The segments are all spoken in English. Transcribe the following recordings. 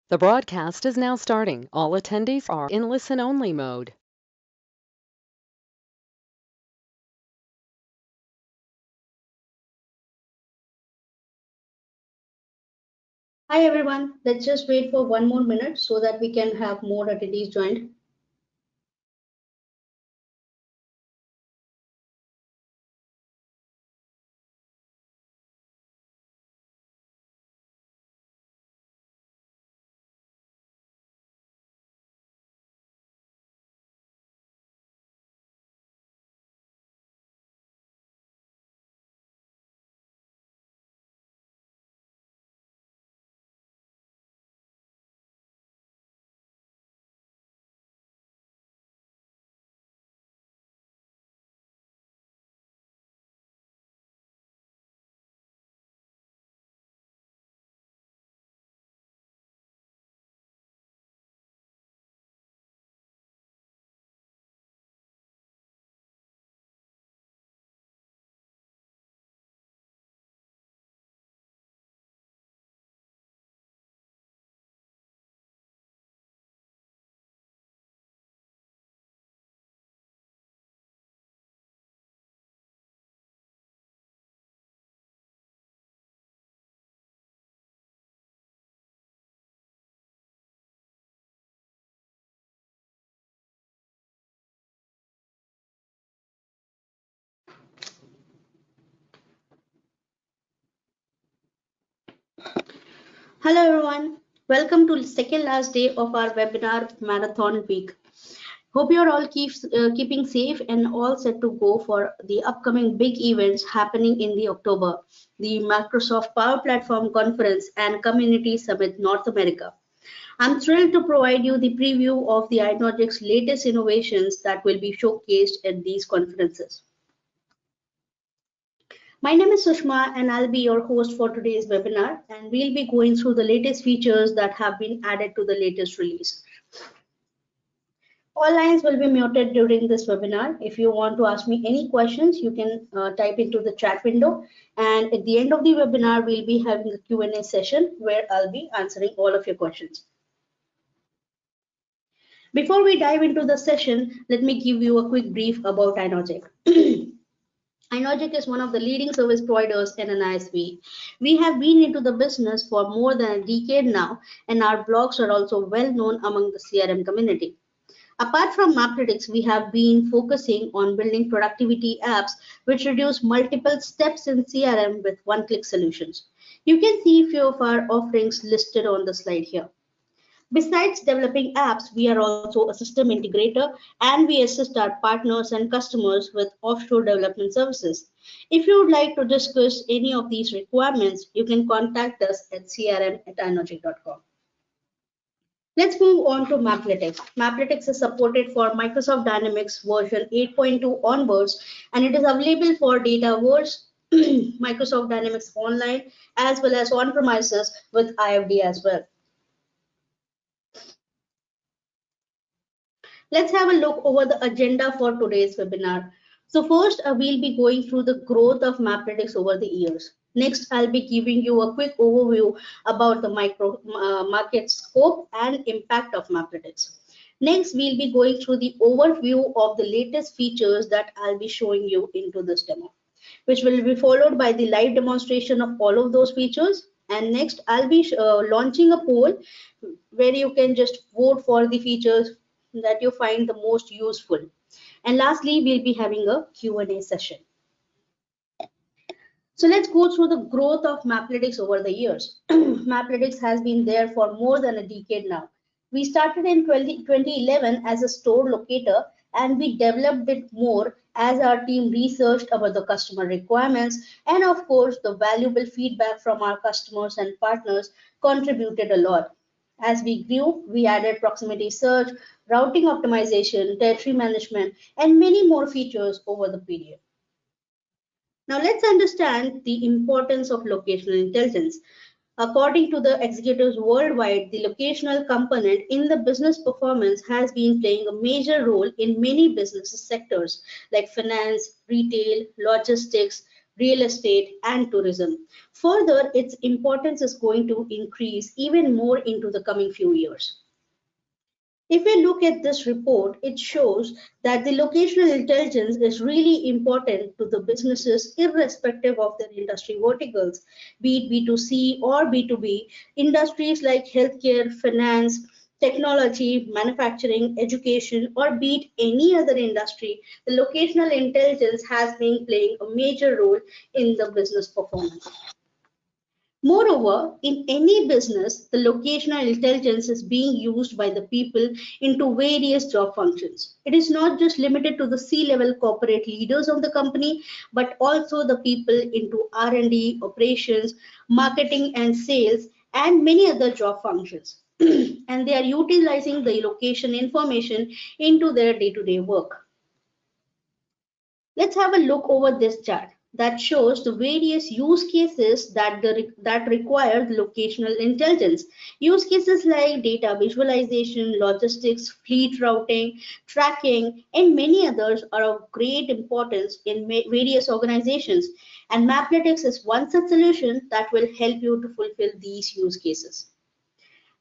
The broadcast is now starting. All attendees are in listen-only mode. Hi everyone, let's just wait for one more minute so that we can have more attendees joined. Hello everyone, welcome to the second last day of our webinar marathon week. Hope you're all keeping safe and all set to go for the upcoming big events happening in the October, the Microsoft Power Platform Conference and Community Summit North America. I'm thrilled to provide you the preview of the iNogic's latest innovations that will be showcased at these conferences. My name is Sushma and I'll be your host for today's webinar, and we'll be going through the latest features that have been added to the latest release. All lines will be muted during this webinar. If you want to ask me any questions, you can type into the chat window, and at the end of the webinar, we'll be having a Q&A session where I'll be answering all of your questions. Before we dive into the session, let me give you a quick brief about iNogic. iNogic is one of the leading service providers in an ISV. We have been into the business for more than a decade now, and our blogs are also well known among the CRM community. Apart from Maplytics, we have been focusing on building productivity apps which reduce multiple steps in CRM with one-click solutions. You can see a few of our offerings listed on the slide here. Besides developing apps, we are also a system integrator and we assist our partners and customers with offshore development services. If you would like to discuss any of these requirements, you can contact us at crm@inogic.com. Let's move on to Maplytics. Maplytics is supported for Microsoft Dynamics version 8.2 onwards, and it is available for Dataverse, Microsoft Dynamics Online, as well as on-premises with IFD as well. Let's have a look over the agenda for today's webinar. So first, we'll be going through the growth of Maplytics over the years. Next, I'll be giving you a quick overview about the market scope and impact of Maplytics. Next, we'll be going through the overview of the latest features that I'll be showing you into this demo, which will be followed by the live demonstration of all of those features. And next, I'll be launching a poll where you can just vote for the features that you find the most useful. And lastly, we'll be having a Q&A session. So let's go through the growth of Maplytics over the years. Maplytics has been there for more than a decade now. We started in 2011 as a store locator, and we developed it more as our team researched about the customer requirements, and of course the valuable feedback from our customers and partners contributed a lot. As we grew, we added proximity search, routing optimization, territory management, and many more features over the period. Now let's understand the importance of locational intelligence. According to the executives worldwide, the locational component in the business performance has been playing a major role in many business sectors like finance, retail, logistics, real estate, and tourism. Further, its importance is going to increase even more into the coming few years. If we look at this report, it shows that the locational intelligence is really important to the businesses irrespective of their industry verticals, be it B2C or B2B. Industries like healthcare, finance, technology, manufacturing, education, or be it any other industry, the locational intelligence has been playing a major role in the business performance. Moreover, in any business, the locational intelligence is being used by the people into various job functions. It is not just limited to the C-level corporate leaders of the company, but also the people into R&D, operations, marketing and sales, and many other job functions. And they are utilizing the location information into their day-to-day work. Let's have a look over this chart that shows the various use cases that require the locational intelligence. Use cases like data visualization, logistics, fleet routing, tracking, and many others are of great importance in various organizations. And Maplytics is one such solution that will help you to fulfill these use cases.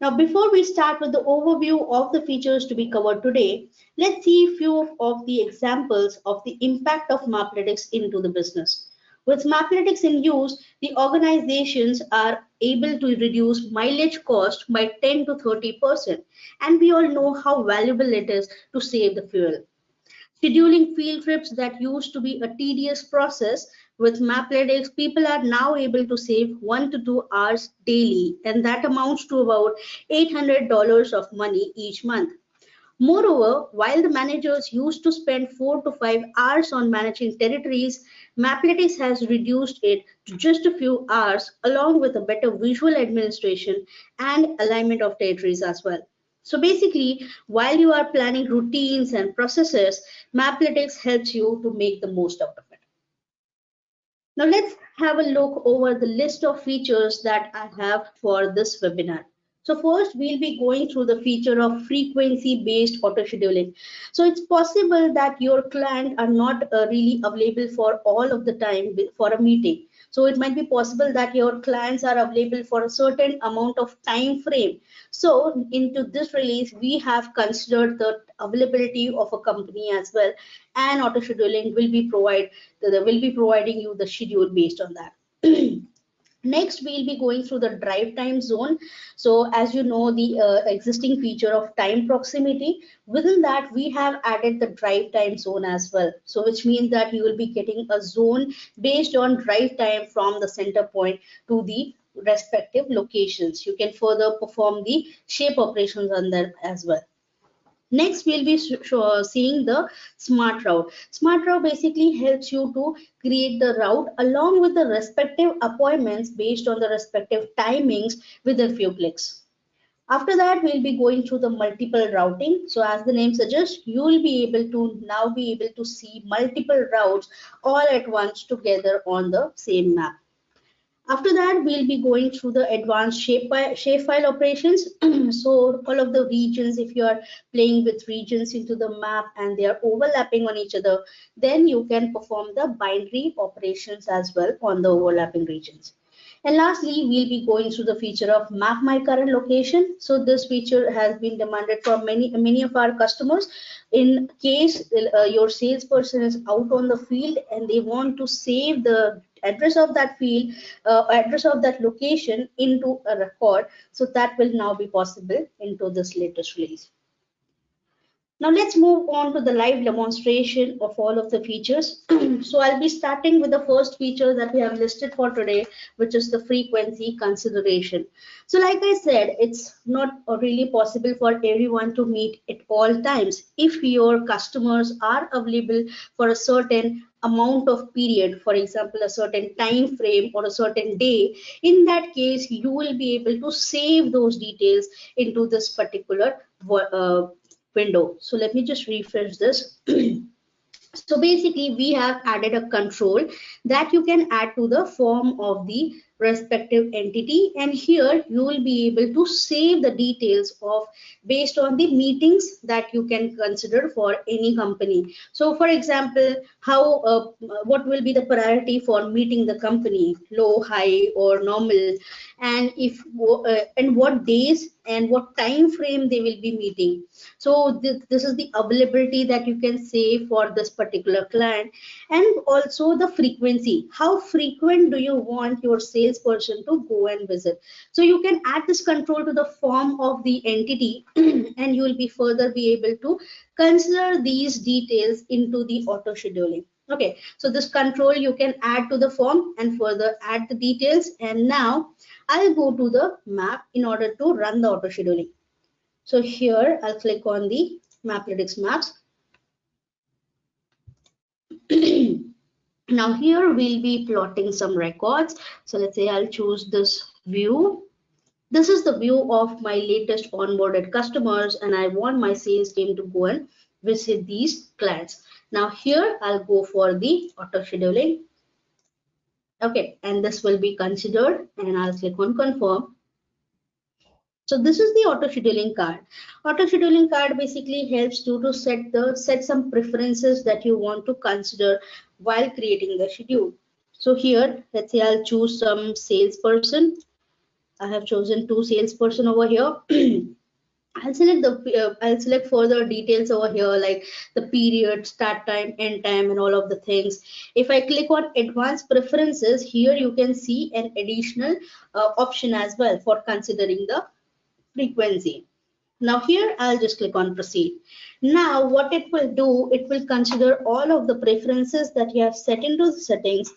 Now, before we start with the overview of the features to be covered today, let's see a few of the examples of the impact of Maplytics into the business. With Maplytics in use, the organizations are able to reduce mileage cost by 10 to 30%, and we all know how valuable it is to save the fuel. Scheduling field trips that used to be a tedious process with Maplytics, people are now able to save 1 to 2 hours daily, and that amounts to about $800 of money each month. Moreover, while the managers used to spend 4 to 5 hours on managing territories, Maplytics has reduced it to just a few hours, along with a better visual administration and alignment of territories as well. So basically, while you are planning routines and processes, Maplytics helps you to make the most out of it. Now let's have a look over the list of features that I have for this webinar. So first we'll be going through the feature of frequency based auto scheduling. So it's possible that your client are not really available for all of the time for a meeting. So it might be possible that your clients are available for a certain amount of time frame. So into this release, we have considered the availability of a company as well, and auto scheduling will be providing you the schedule based on that. Next, we'll be going through the drive time zone. So as you know, the existing feature of time proximity, within that we have added the drive time zone as well. So which means that you will be getting a zone based on drive time from the center point to the respective locations. You can further perform the shape operations on that as well. Next, we'll be seeing the smart route. Smart route basically helps you to create the route along with the respective appointments based on the respective timings with a few clicks. After that, we'll be going through the multiple routing. So as the name suggests, you will be able to now be able to see multiple routes all at once together on the same map. After that, we'll be going through the advanced shapefile operations. So all of the regions, if you are playing with regions into the map and they are overlapping on each other, then you can perform the binary operations as well on the overlapping regions. And lastly, we'll be going through the feature of map my current location. So this feature has been demanded from many of our customers. In case your salesperson is out on the field and they want to save the address of that field, address of that location into a record. So that will now be possible into this latest release. Now let's move on to the live demonstration of all of the features. So I'll be starting with the first feature that we have listed for today, which is the frequency consideration. So like I said, it's not really possible for everyone to meet at all times. If your customers are available for a certain amount of period, for example, a certain time frame or a certain day, in that case, you will be able to save those details into this particular window. So let me just refresh this. So basically we have added a control that you can add to the form of the respective entity, and here you will be able to save the details of based on the meetings that you can consider for any company. So for example, how what will be the priority for meeting the company, low, high or normal, and if and what days and what time frame they will be meeting. So this is the availability that you can say for this particular client, and also the frequency. How frequent do you want your salesperson to go and visit? So you can add this control to the form of the entity and you will be further be able to consider these details into the auto scheduling. Okay, so this control you can add to the form and further add the details. And now I'll go to the map in order to run the auto scheduling. So here I'll click on the Maplytics maps. Now here we'll be plotting some records. So let's say I'll choose this view. This is the view of my latest onboarded customers, and I want my sales team to go and visit these clients. Now here I'll go for the auto scheduling. Okay, and this will be considered, and I'll click on confirm. So this is the auto scheduling card. Auto scheduling card basically helps you to set some preferences that you want to consider while creating the schedule. So here, let's say I'll choose some salesperson. I have chosen 2 salesperson over here. I'll select further details over here like the period, start time, end time, and all of the things. If I click on advanced preferences, here you can see an additional option as well for considering the frequency. Now here I'll just click on proceed. Now what it will do, it will consider all of the preferences that you have set into the settings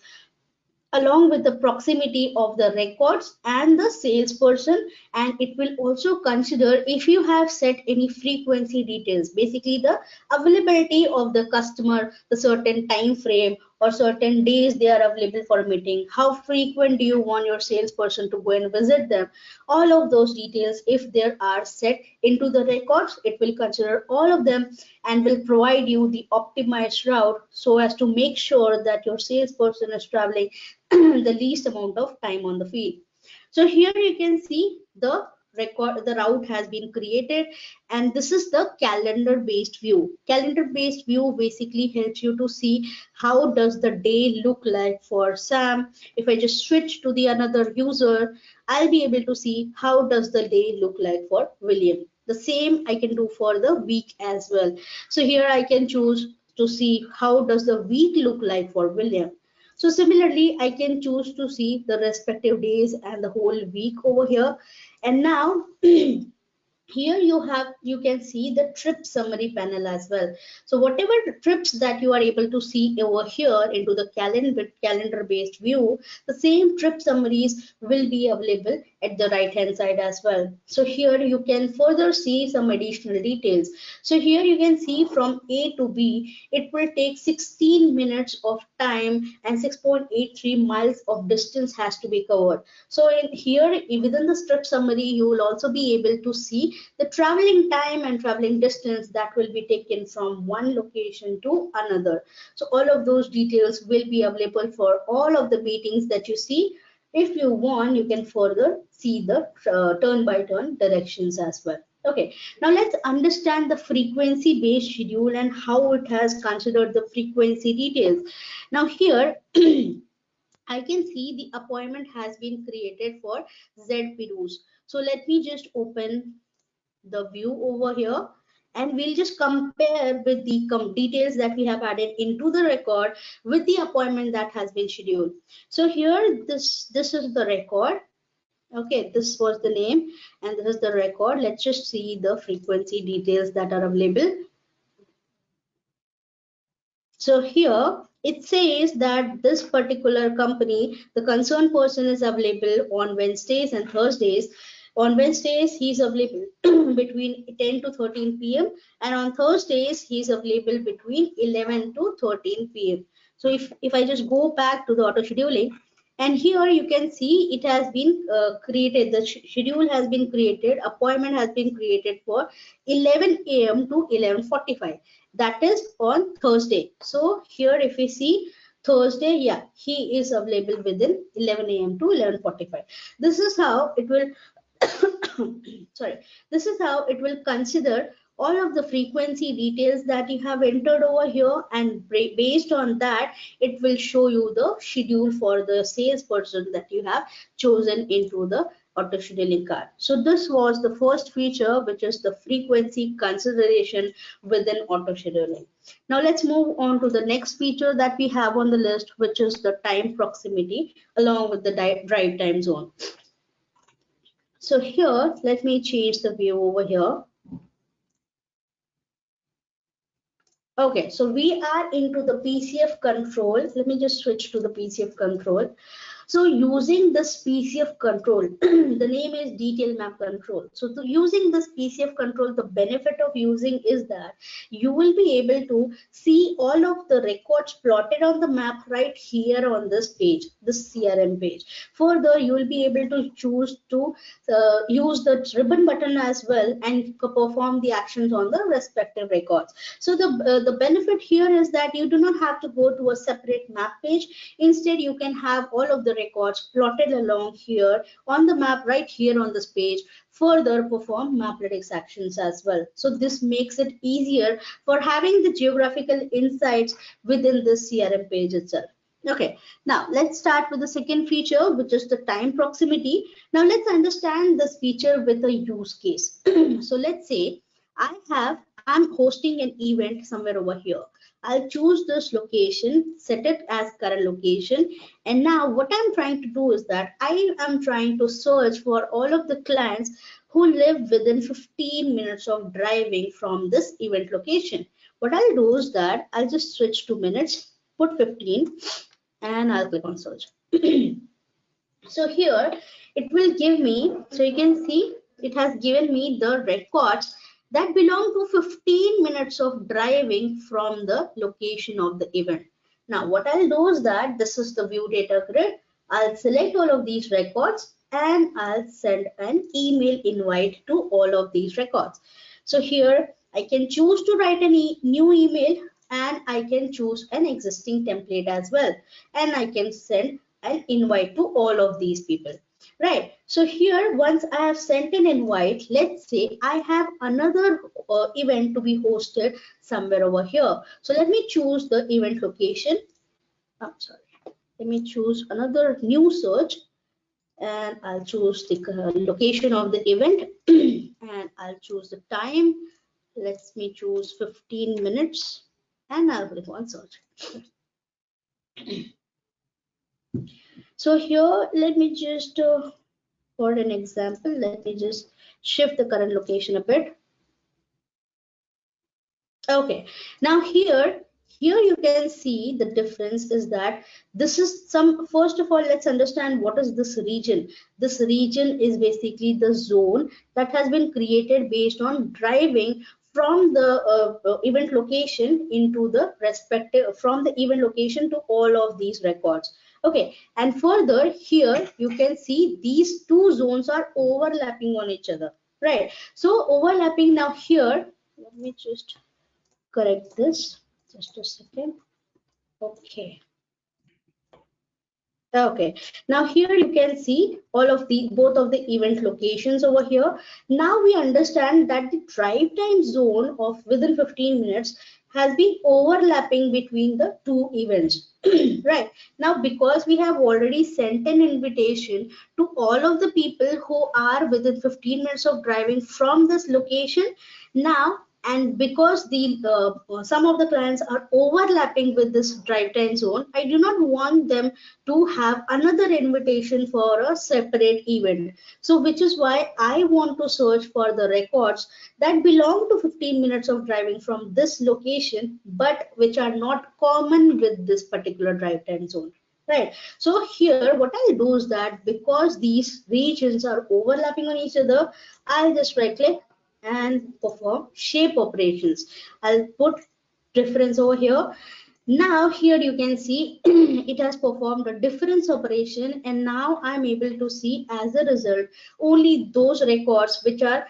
along with the proximity of the records and the salesperson, and it will also consider if you have set any frequency details, basically the availability of the customer, the certain time frame or certain days they are available for a meeting, how frequent do you want your salesperson to go and visit them. All of those details, if there are set into the records, it will consider all of them and will provide you the optimized route so as to make sure that your salesperson is traveling the least amount of time on the field. So here you can see the route has been created, and this is the calendar based view. Calendar based view basically helps you to see how does the day look like for Sam. If I just switch to the another user, I'll be able to see how does the day look like for William. The same I can do for the week as well. So here I can choose to see how does the week look like for William. So similarly, I can choose to see the respective days and the whole week over here. And now here you can see the trip summary panel as well. So whatever trips that you are able to see over here into the calendar based view, the same trip summaries will be available at the right hand side as well. So here you can further see some additional details. So here you can see from A to B, it will take 16 minutes of time and 6.83 miles of distance has to be covered. So in here within the trip summary, you will also be able to see the traveling time and traveling distance that will be taken from one location to another. So all of those details will be available for all of the meetings that you see. If you want, you can further see the turn by turn directions as well. Okay, now let's understand the frequency based schedule and how it has considered the frequency details. Now here I can see the appointment has been created for ZPRUs. So let me just open the view over here, and we'll just compare with the details that we have added into the record with the appointment that has been scheduled. So here this is the record. Okay, this was the name and this is the record. Let's just see the frequency details that are available. So here it says that this particular company, the concerned person is available on Wednesdays and Thursdays. On Wednesdays, he's available between 10 to 13 p.m. and on Thursdays, he's available between 11 to 13 p.m. So if I just go back to the auto scheduling, and here you can see it has been created, the schedule has been created, appointment has been created for 11 a.m. to 11:45. That is on Thursday. So here if we see Thursday, yeah, he is available within 11 a.m. to 11:45. This is how it will sorry, this is how it will consider all of the frequency details that you have entered over here, and based on that it will show you the schedule for the salesperson that you have chosen into the auto scheduling card. So this was the first feature, which is the frequency consideration within auto scheduling. Now let's move on to the next feature that we have on the list, which is the time proximity along with the drive time zone. So here, let me change the view over here. Okay, so we are into the PCF control. Let me just switch to the PCF control. So using this PCF control, the name is detail map control. So using this PCF control, the benefit of using is that you will be able to see all of the records plotted on the map right here on this page, this CRM page. Further, you will be able to choose to use the ribbon button as well and perform the actions on the respective records. So the benefit here is that you do not have to go to a separate map page. Instead, you can have all of the records plotted along here on the map right here on this page. Further, perform Maplytics actions as well. So this makes it easier for having the geographical insights within this CRM page itself. Okay, now let's start with the second feature, which is the time proximity. Now let's understand this feature with a use case. So let's say I'm hosting an event somewhere over here. I'll choose this location, set it as current location. And now what I'm trying to do is that I am trying to search for all of the clients who live within 15 minutes of driving from this event location. What I'll do is that I'll just switch to minutes, put 15, and I'll click on search. So here it will give me, so you can see it has given me the records that belong to 15 minutes of driving from the location of the event. Now what I'll do is that this is the view data grid. I'll select all of these records and I'll send an email invite to all of these records. So here I can choose to write a new email, and I can choose an existing template as well, and I can send an invite to all of these people. Right, so here once I have sent an invite, let's say I have another event to be hosted somewhere over here. So let me choose the event location. I'm sorry, let me choose another new search, and I'll choose the location of the event and I'll choose the time. Let me choose 15 minutes and I'll click on search. So here, let me just, for an example, let me just shift the current location a bit. Okay, now here you can see the difference is that this is some, first of all, let's understand what is this region. This region is basically the zone that has been created based on driving from the event location into the respective, from the event location to all of these records. Okay, and further here you can see these two zones are overlapping on each other, right? So overlapping, now here, let me just correct this, just a second. Okay, now here you can see all of the both of the event locations over here. Now we understand that the drive time zone of within 15 minutes has been overlapping between the two events. Right, now because we have already sent an invitation to all of the people who are within 15 minutes of driving from this location, now, and because the some of the clients are overlapping with this drive time zone, I do not want them to have another invitation for a separate event. So which is why I want to search for the records that belong to 15 minutes of driving from this location, but which are not common with this particular drive time zone. Right, so here what I'll do is that because these regions are overlapping on each other, I'll just right click and perform shape operations. I'll put difference over here. Now here you can see it has performed a difference operation, and now I'm able to see as a result only those records which are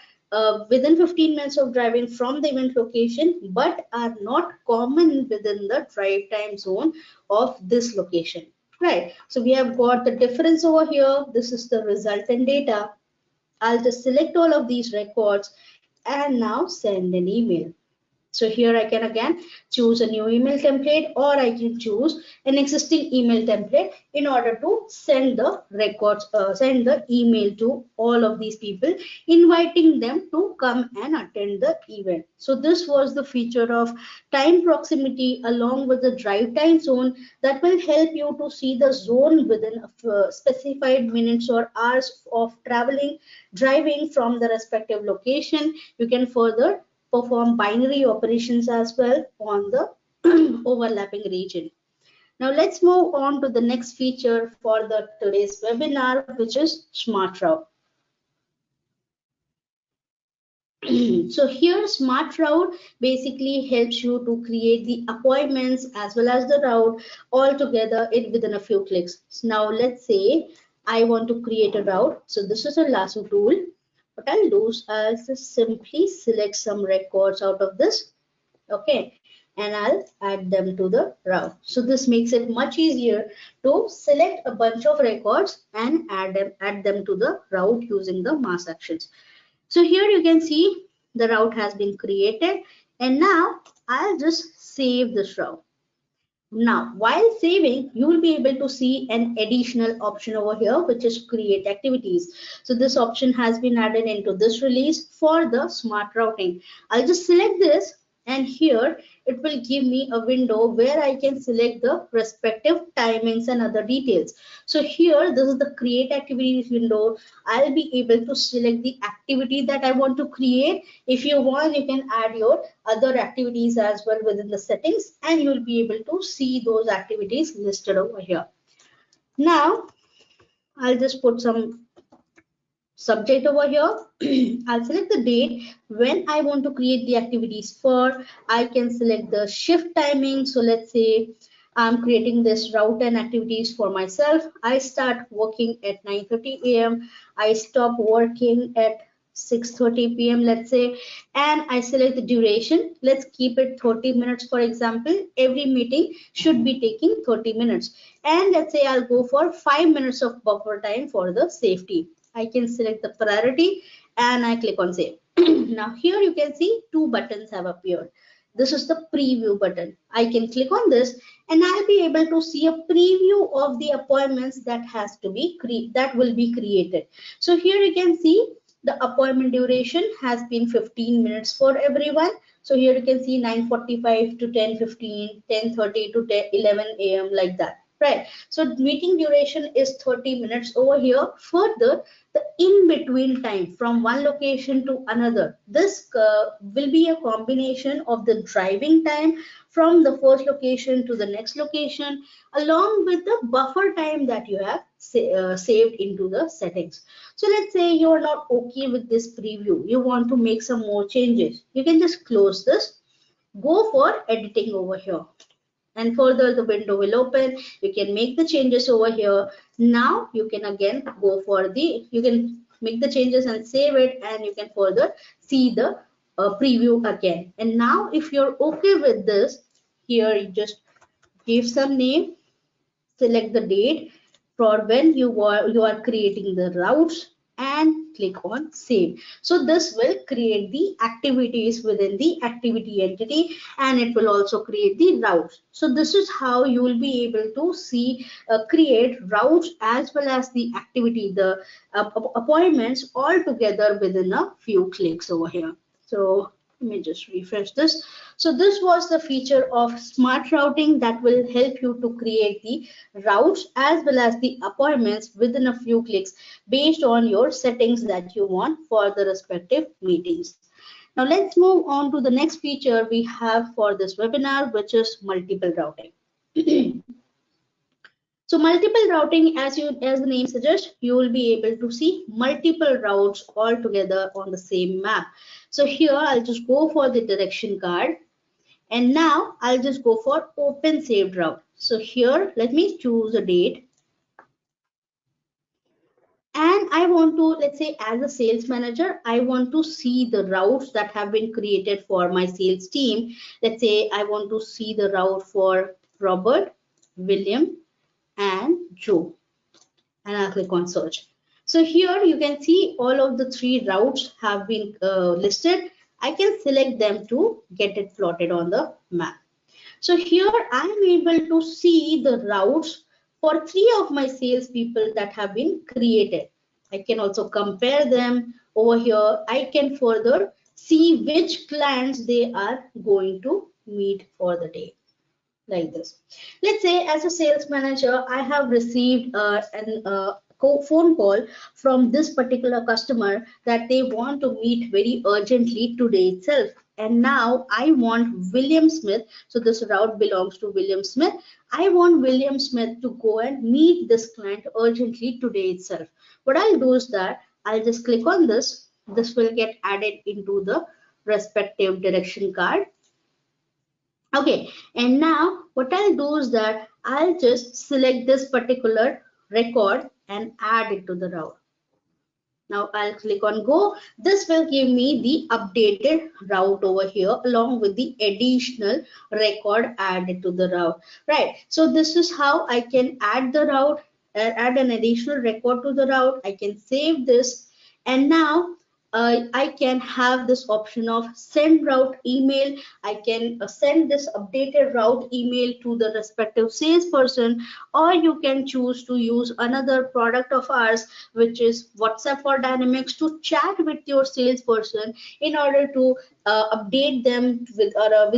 within 15 minutes of driving from the event location, but are not common within the drive time zone of this location. Right. So we have got the difference over here. This is the resultant data. I'll just select all of these records and now send an email. So here I can again choose a new email template, or I can choose an existing email template in order to send the records, send the email to all of these people, inviting them to come and attend the event. So this was the feature of time proximity along with the drive time zone that will help you to see the zone within specified minutes or hours of driving from the respective location. You can further perform binary operations as well on the overlapping region. Now let's move on to the next feature for the today's webinar, which is Smart Route. So here Smart Route basically helps you to create the appointments as well as the route all together within a few clicks. So now let's say I want to create a route. So this is a lasso tool. What I'll do is I'll just simply select some records out of this. Okay, and I'll add them to the route. So this makes it much easier to select a bunch of records and add them to the route using the mass actions. So here you can see the route has been created, and now I'll just save this route. Now, while saving, you will be able to see an additional option over here, which is create activities. So this option has been added into this release for the smart routing. I'll just select this, and here it will give me a window where I can select the respective timings and other details. So here, this is the create activities window. I'll be able to select the activity that I want to create. If you want, you can add your other activities as well within the settings, and you'll be able to see those activities listed over here. Now, I'll just put some subject over here. I'll select the date when I want to create the activities for. I can select the shift timing. So let's say I'm creating this route and activities for myself. I start working at 9:30 a.m. I stop working at 6:30 p.m. let's say, and I select the duration. Let's keep it 30 minutes, for example. Every meeting should be taking 30 minutes, and let's say I'll go for 5 minutes of buffer time for the safety. I can select the priority and I click on save. Now here you can see two buttons have appeared. This is the preview button. I can click on this and I'll be able to see a preview of the appointments that will be created. So here you can see the appointment duration has been 15 minutes for everyone. So here you can see 9:45 to 10:15, 10:30 to 11 a.m. like that. Right. So meeting duration is 30 minutes over here. Further, the in-between time from one location to another. This will be a combination of the driving time from the first location to the next location, along with the buffer time that you have saved into the settings. So let's say you're not okay with this preview. You want to make some more changes. You can just close this, go for editing over here, and further the window will open. You can make the changes over here. Now you can again go for you can make the changes and save it, and you can further see the preview again. And now if you're okay with this, here you just give some name, select the date for when you are creating the routes, and click on save. So this will create the activities within the activity entity, and it will also create the routes. So this is how you will be able to see create routes as well as the activity, the appointments all together within a few clicks over here. So let me just refresh this. So this was the feature of smart routing that will help you to create the routes as well as the appointments within a few clicks based on your settings that you want for the respective meetings. Now let's move on to the next feature we have for this webinar, which is multiple routing. So multiple routing, as the name suggests, you will be able to see multiple routes all together on the same map. So here I'll just go for the direction card, and now I'll just go for open saved route. So here let me choose a date, And I want to, let's say, as a sales manager, I want to see the routes that have been created for my sales team. Let's say I want to see the route for Robert, William, and Joe, and I'll click on search. So here you can see all of the three routes have been listed. I can select them to get it plotted on the map. So here I am able to see the routes for three of my salespeople that have been created. I can also compare them over here. I can further see which clients they are going to meet for the day, like this. Let's say as a sales manager, I have received phone call from this particular customer that they want to meet very urgently today itself. And now I want William Smith. So this route belongs to William Smith. I want William Smith to go and meet this client urgently today itself. What I'll do is that I'll just click on this. This will get added into the respective direction card. Okay, and now what I'll do is that I'll just select this particular record and add it to the route. Now I'll click on go. This will give me the updated route over here along with the additional record added to the route. Right. So this is how I can add the route, add an additional record to the route. I can save this, and now I can have this option of send route email. I can send this updated route email to the respective salesperson, or you can choose to use another product of ours, which is WhatsApp for Dynamics, to chat with your salesperson in order to update them with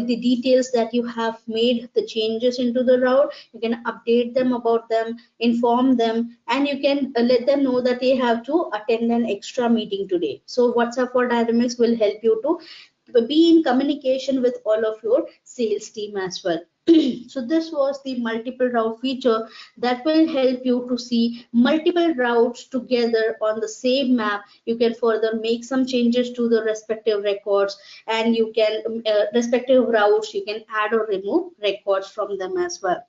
the details that you have made the changes into the route. You can update them about them, inform them, and you can let them know that they have to attend an extra meeting today. So WhatsApp for Dynamics will help you to be in communication with all of your sales team as well. So this was the multiple route feature that will help you to see multiple routes together on the same map. You can further make some changes to the respective records, and you can respective routes, you can add or remove records from them as well.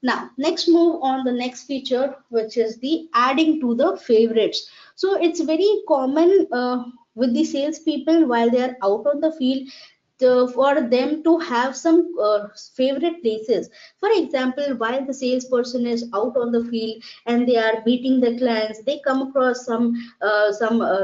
Now, next move on the next feature, which is the adding to the favorites. So it's very common with the salespeople while they are out on the field for them to have some favorite places. For example, while the salesperson is out on the field and they are meeting the clients, they come across some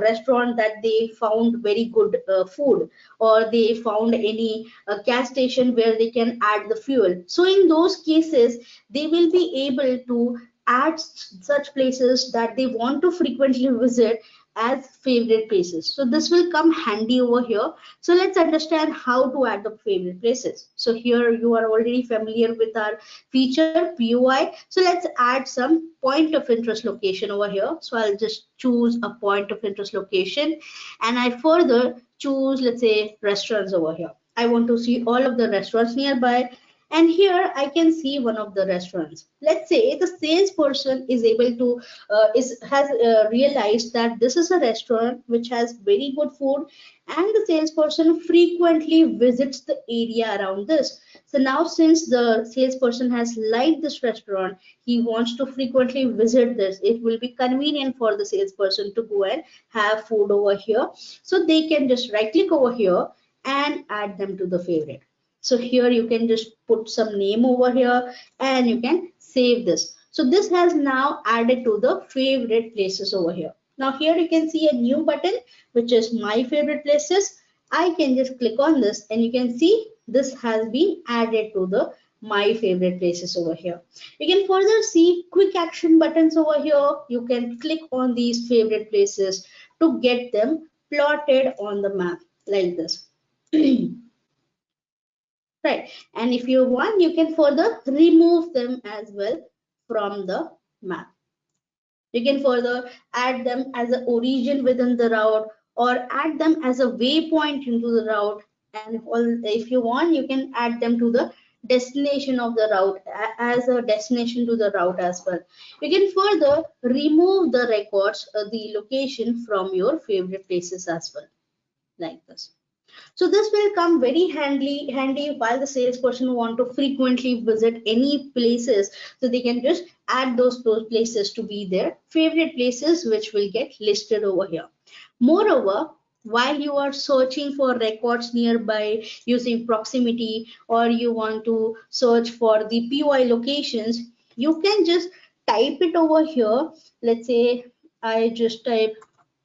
restaurant that they found very good food, or they found any gas station where they can add the fuel. So in those cases, they will be able to add such places that they want to frequently visit as favorite places. So this will come handy over here. So let's understand how to add the favorite places. So here you are already familiar with our feature POI. So let's add some point of interest location over here. So I'll just choose a point of interest location, and I further choose, let's say, restaurants over here. I want to see all of the restaurants nearby, and here I can see one of the restaurants. Let's say the salesperson is able to has realized that this is a restaurant which has very good food, and the salesperson frequently visits the area around this. So now, since the salesperson has liked this restaurant, he wants to frequently visit this. It will be convenient for the salesperson to go and have food over here. So they can just right click over here and add them to the favorite. So here you can just put some name over here and you can save this. So this has now added to the favorite places over here. Now here you can see a new button, which is my favorite places. I can just click on this and you can see this has been added to the my favorite places over here. You can further see quick action buttons over here. You can click on these favorite places to get them plotted on the map like this. Right, and if you want, you can further remove them as well from the map. You can further add them as an origin within the route, or add them as a waypoint into the route, and if you want, you can add them to the destination of the route as a destination to the route as well. You can further remove the records, the location from your favorite places as well, like this. So this will come very handy while the salesperson want to frequently visit any places. So they can just add those places to be their favorite places, which will get listed over here. Moreover, while you are searching for records nearby using proximity, or you want to search for the POI locations, you can just type it over here. Let's say I just type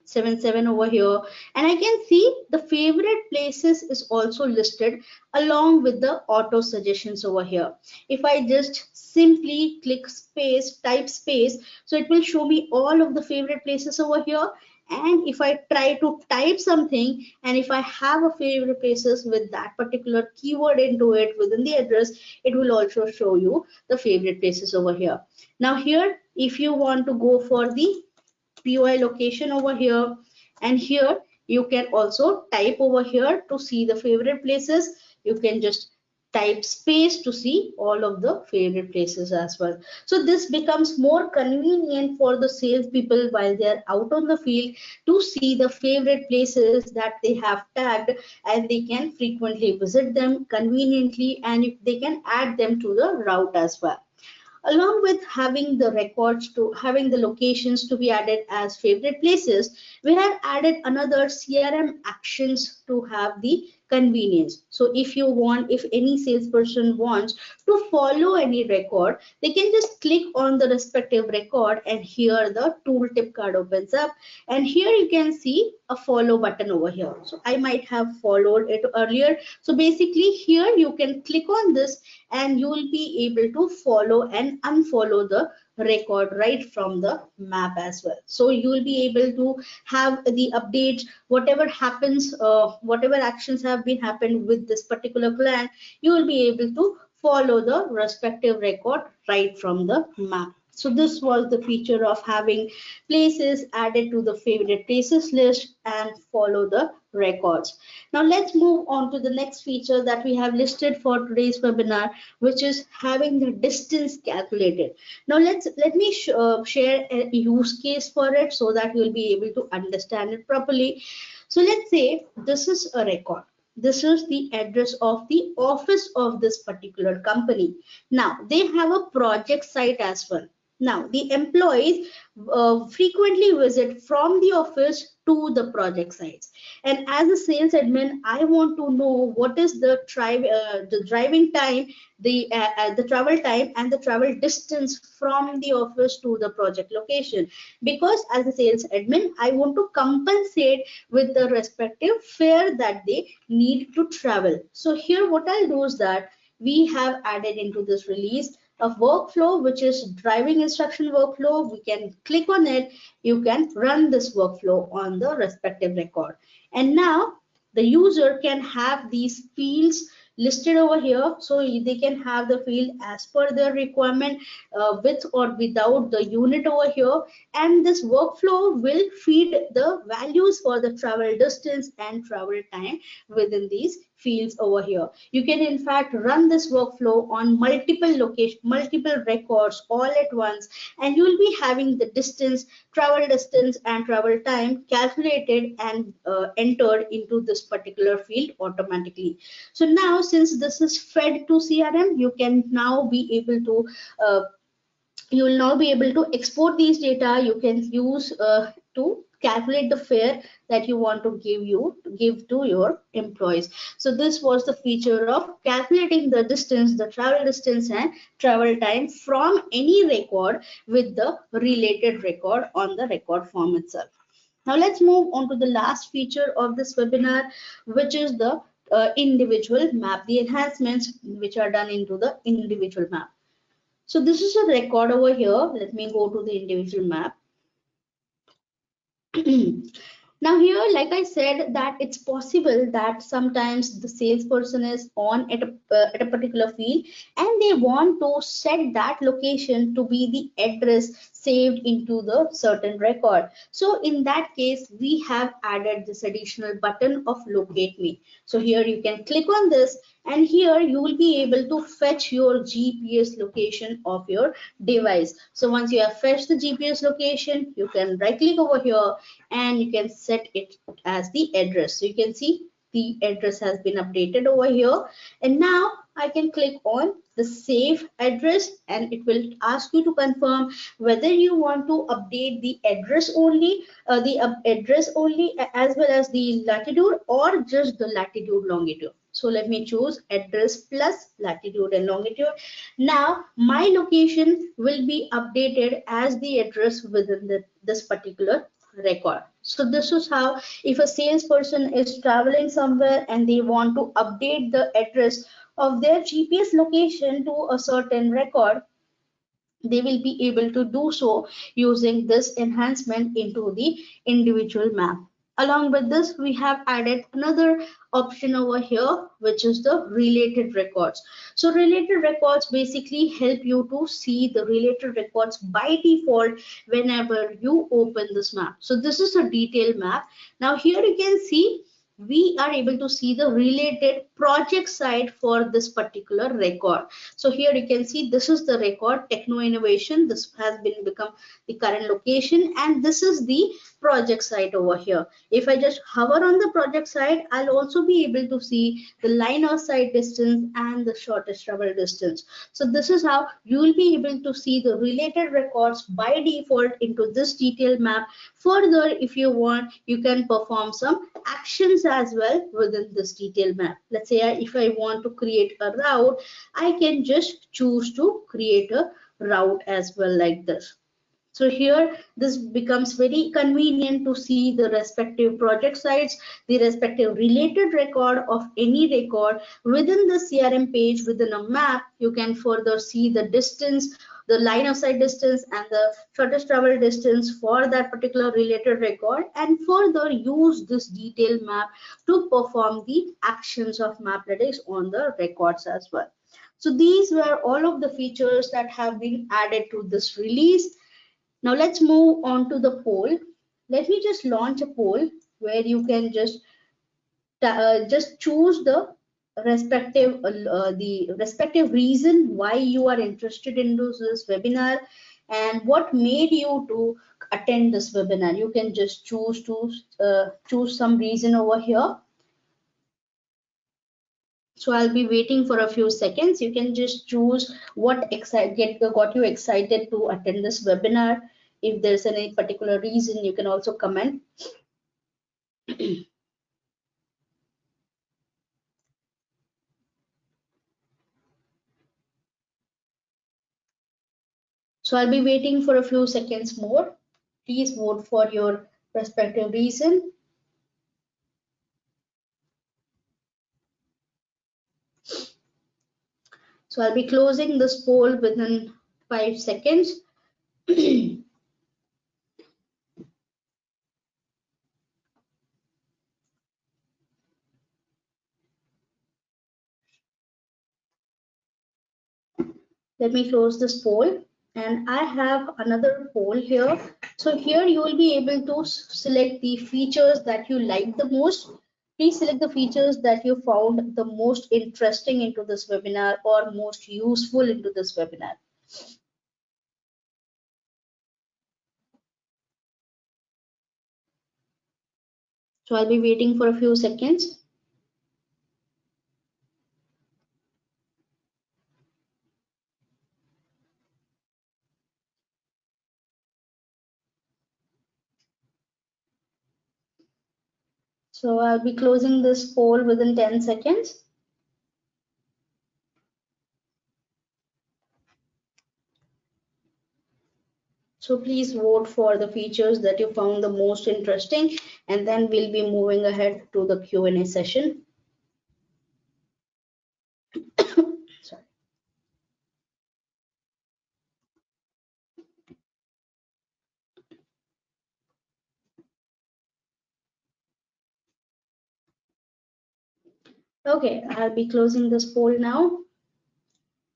77 over here, and I can see the favorite places is also listed along with the auto suggestions over here. If I just simply click space, type space, so it will show me all of the favorite places over here. And if I try to type something, and if I have a favorite places with that particular keyword into it within the address, it will also show you the favorite places over here. Now here, if you want to go for the POI location over here, and here you can also type over here to see the favorite places. You can just type space to see all of the favorite places as well. So this becomes more convenient for the salespeople while they are out on the field to see the favorite places that they have tagged, and they can frequently visit them conveniently, and they can add them to the route as well. Along with having the records to having the locations to be added as favorite places, we have added another CRM actions to have the convenience. So if you want, if any salesperson wants to follow any record, they can just click on the respective record, and here the tooltip card opens up, and here you can see a follow button over here. So I might have followed it earlier. So basically here you can click on this, and you will be able to follow and unfollow the record right from the map as well. So you will be able to have the updates, whatever happens, whatever actions have been happened with this particular client, you will be able to follow the respective record right from the map. So this was the feature of having places added to the favorite places list and follow the records. Now let's move on to the next feature that we have listed for today's webinar, which is having the distance calculated. Now let me share a use case for it so that you'll be able to understand it properly. So let's say this is a record. This is the address of the office of this particular company. Now they have a project site as well. Now the employees frequently visit from the office to the project sites, and as a sales admin, I want to know what is the driving time, the travel time, and the travel distance from the office to the project location. Because as a sales admin, I want to compensate with the respective fare that they need to travel. So here what I'll do is that we have added into this release a workflow, which is driving instruction workflow. We can click on it. You can run this workflow on the respective record. And now the user can have these fields listed over here, so they can have the field as per their requirement, with or without the unit over here, and this workflow will feed the values for the travel distance and travel time within these fields over here. You can in fact run this workflow on multiple locations, multiple records all at once, and you will be having the distance, travel distance, and travel time calculated and entered into this particular field automatically. So now since this is fed to CRM, you can now be able to you will now be able to export these data. You can use to calculate the fare that you want to give to your employees. So this was the feature of calculating the distance, the travel distance, and travel time from any record with the related record on the record form itself. Now let's move on to the last feature of this webinar, which is the individual map, the enhancements which are done into the individual map. So this is a record over here. Let me go to the individual map. Now here, like I said, that it's possible that sometimes the salesperson is on at a particular field, and they want to set that location to be the address saved into the certain record. So in that case, we have added this additional button of locate me. So here you can click on this, and here you will be able to fetch your GPS location of your device. So once you have fetched the GPS location, you can right click over here and you can set it as the address. So you can see the address has been updated over here. And now I can click on the save address, and it will ask you to confirm whether you want to update the address only, as well as the latitude, or just the latitude longitude. So let me choose address plus latitude and longitude. Now my location will be updated as the address within this particular record. So this is how, if a salesperson is traveling somewhere and they want to update the address of their GPS location to a certain record, they will be able to do so using this enhancement into the individual map. Along with this, we have added another option over here, which is the related records. So related records basically help you to see the related records by default whenever you open this map. So this is a detailed map. Now here you can see we are able to see the related project site for this particular record. So here you can see this is the record techno innovation. This has been become the current location, and this is the project site over here. If I just hover on the project site, I'll also be able to see the line of sight distance and the shortest travel distance. So this is how you will be able to see the related records by default into this detailed map. Further, if you want, you can perform some actions as well within this detailed map. Let's say if I want to create a route, I can just choose to create a route as well, like this. So here this becomes very convenient to see the respective project sites, the respective related record of any record within the CRM page within a map. You can further see the distance, the line of sight distance, and the shortest travel distance for that particular related record, and further use this detailed map to perform the actions of Maplytics on the records as well. So these were all of the features that have been added to this release. Now let's move on to the poll. Let me just launch a poll where you can just choose the respective reason why you are interested in this webinar and what made you to attend this webinar. You can just choose some reason over here. So I'll be waiting for a few seconds. You can just choose what got you excited to attend this webinar. If there's any particular reason, you can also comment. So I'll be waiting for a few seconds more. Please vote for your respective reason. So I'll be closing this poll within 5 seconds. Let me close this poll, and I have another poll here. So here you will be able to select the features that you like the most. Please select the features that you found the most interesting into this webinar or most useful into this webinar. So I'll be waiting for a few seconds. So I'll be closing this poll within 10 seconds. So please vote for the features that you found the most interesting, and then we'll be moving ahead to the Q&A session. Sorry. Okay, I'll be closing this poll now.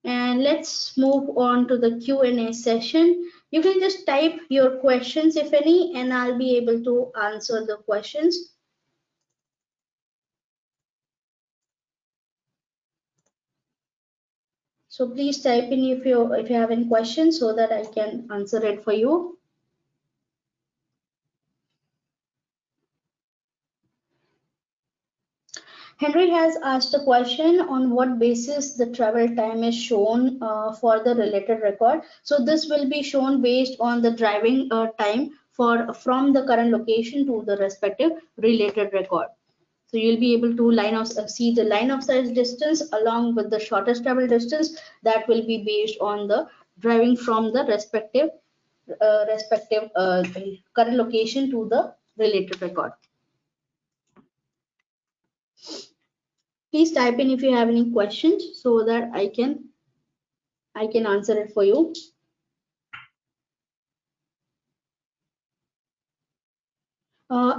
And let's move on to the Q&A session. You can just type your questions, if any, and I'll be able to answer the questions. So please type in if you have any questions so that I can answer it for you. Henry has asked a question on what basis the travel time is shown for the related record. So this will be shown based on the driving time for from the current location to the respective related record. So you'll be able to see the line of sight distance along with the shortest travel distance that will be based on the driving from the respective current location to the related record. Please type in if you have any questions so that I can answer it for you.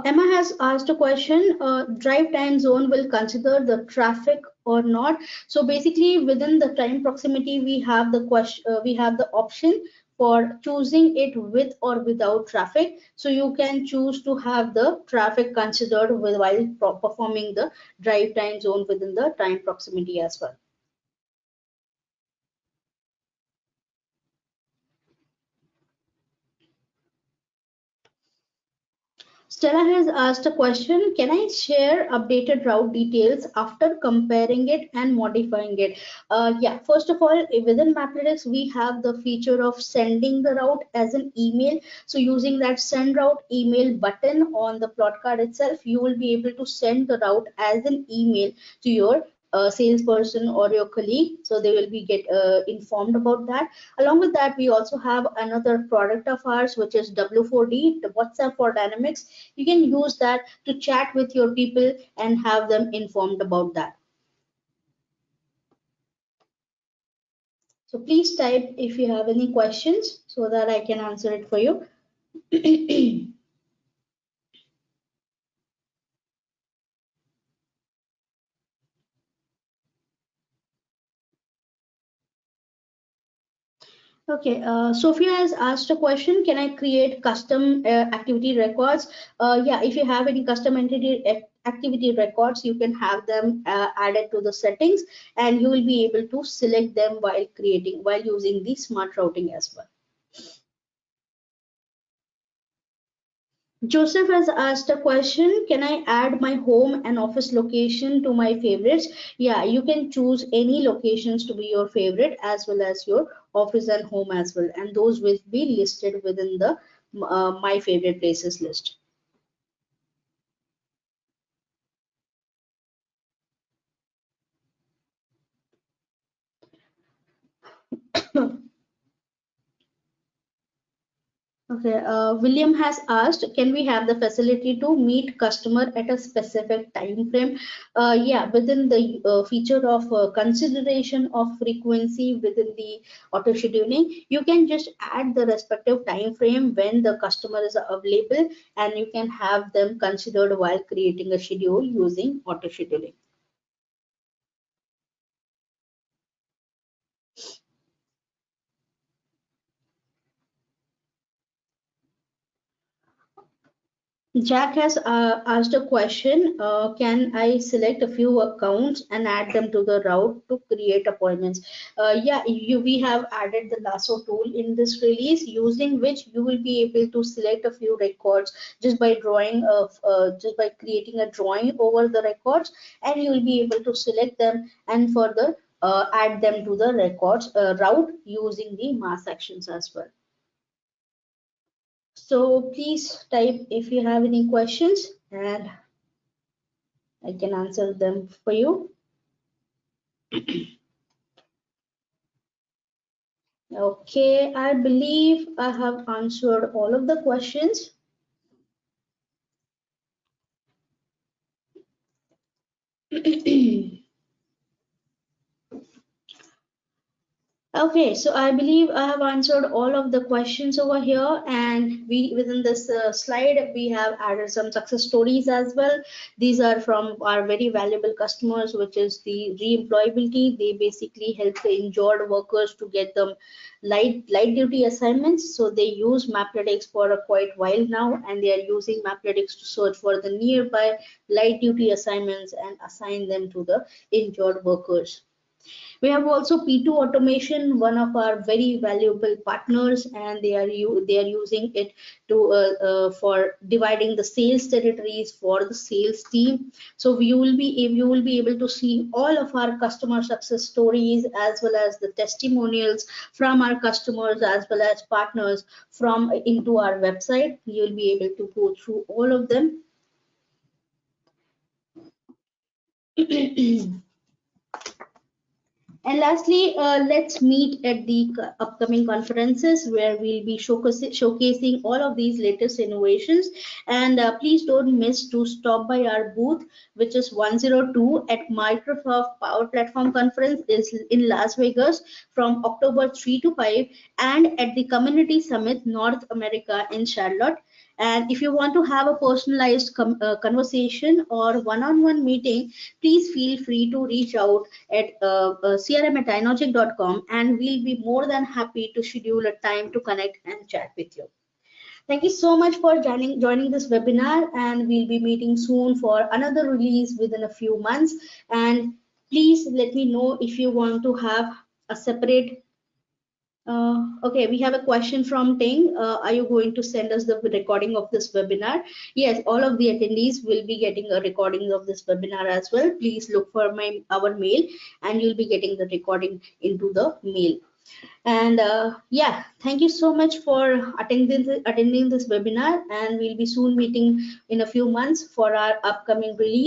Emma has asked a question, drive time zone will consider the traffic or not. So basically within the time proximity, we have the option for choosing it with or without traffic. So you can choose to have the traffic considered while performing the drive time zone within the time proximity as well. Stella has asked a question, can I share updated route details after comparing it and modifying it? Yeah, first of all, within Maplytics, we have the feature of sending the route as an email. So using that send route email button on the plot card itself, you will be able to send the route as an email to your salesperson or your colleague, so they will be get informed about that. Along with that, we also have another product of ours, which is W4D, the WhatsApp for Dynamics. You can use that to chat with your people and have them informed about that. So please type if you have any questions so that I can answer it for you. Okay, Sophia has asked a question. Can I create custom activity records? Yeah, if you have any custom activity records, you can have them added to the settings, and you will be able to select them while using the smart routing as well. Joseph has asked a question, can I add my home and office location to my favorites? Yeah, you can choose any locations to be your favorite as well as your office and home as well. And those will be listed within the my favorite places list. Okay, William has asked, can we have the facility to meet customer at a specific time frame? Yeah, within the feature of consideration of frequency within the auto scheduling, you can just add the respective time frame when the customer is available, and you can have them considered while creating a schedule using auto scheduling. Jack has asked a question, can I select a few accounts and add them to the route to create appointments? Yeah, we have added the lasso tool in this release, using which you will be able to select a few records just by just by creating a drawing over the records, and you will be able to select them and further add them to the records route using the mass actions as well. So please type if you have any questions and I can answer them for you. Okay, I believe I have answered all of the questions. Okay, so I believe I have answered all of the questions over here, and within this slide we have added some success stories as well. These are from our very valuable customers, which is the re-employability. They basically help the injured workers to get them light duty assignments. So they use Maplytics for a quite while now, and they are using Maplytics to search for the nearby light duty assignments and assign them to the injured workers. We have also P2 Automation, one of our very valuable partners, and they are using it to for dividing the sales territories for the sales team. So you will be able to see all of our customer success stories as well as the testimonials from our customers as well as partners from into our website. You'll be able to go through all of them. And lastly, let's meet at the upcoming conferences where we'll be showcasing all of these latest innovations. And please don't miss to stop by our booth, which is 102 at Microsoft Power Platform Conference is in Las Vegas from October 3 to 5, and at the Community Summit North America in Charlotte. And if you want to have a personalized conversation or one-on-one meeting, please feel free to reach out at crm@inoject.com, and we'll be more than happy to schedule a time to connect and chat with you. Thank you so much for joining this webinar, and we'll be meeting soon for another release within a few months. And please let me know if you want to have a separate okay, we have a question from Ting. Are you going to send us the recording of this webinar? Yes, all of the attendees will be getting a recording of this webinar as well. Please look for our mail, and you'll be getting the recording into the mail. And yeah, thank you so much for attending this webinar, and we'll be soon meeting in a few months for our upcoming release.